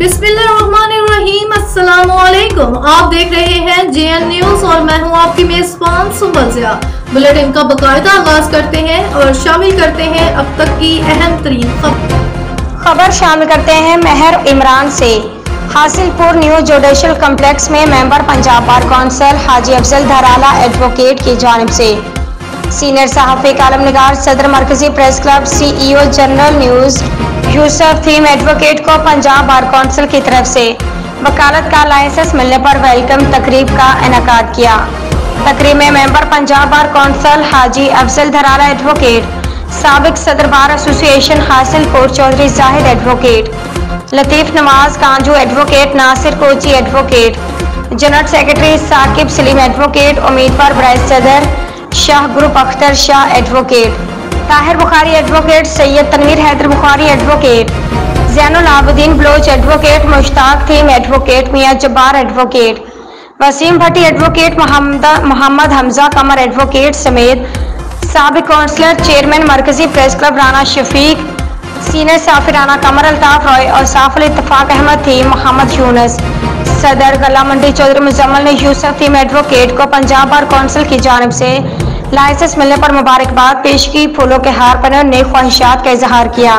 बिस्मिल्लाहिर्रहमानिर्रहीम, अस्सलामुअलैकुम। आप देख रहे हैं JN न्यूज और मैं हूं आपकी मेजबान सुंबल ज़िया। बुलेटिन का बाकायदा आगाज करते हैं और शामिल करते हैं अब तक की अहम तरीन खबर शामिल करते हैं मेहर इमरान से। हासिलपुर न्यू जुडिशल कम्प्लेक्स में member Punjab bar council Haji Afzal Dharala advocate की जानिब से सीनियर सहाफ़ी कालम निगार सदर मरकजी press club CEO general news Yusuf theme advocate को पंजाब बार कौंसिल की तरफ से वकालत का लाइसेंस मिलने पर वेलकम तकरीब का इनेकाद किया। तकरीब में member Punjab bar council Haji Afzal Dharala advocate, साबिक सदर bar association Hasilpur Chaudhry Zahid advocate, Latif Nawaz Kanju advocate, Nasir Kochi advocate, general secretary Saqib Saleem advocate, उम्मीदवार बराए सदर Shah group Akhtar Shah advocate, Tahir Bukhari advocate, Syed Tanveer Haider Bukhari advocate, Zainul Abideen Baloch advocate, Mushtaq Theem advocate, Mian Jabbar advocate, Waseem Bhatti advocate, Mohammad Hamza Qamar advocate समेत साबिक काउंसलर, चेयरमैन मरकजी press club Rana Shafiq, senior साफी राना कमर अल्ताफ रॉय और साफुल इत्तफाक अहमद थीम मोहम्मद यूनुस, सदर गला मंडी चौधरी मुजम्मल ने यूसुफ थीम एडवोकेट को पंजाब बार कौंसिल की जानिब से लाइसेंस मिलने पर मुबारकबाद पेश की, फूलों के हार पहने और नेक ख्वाहिशात का इजहार किया।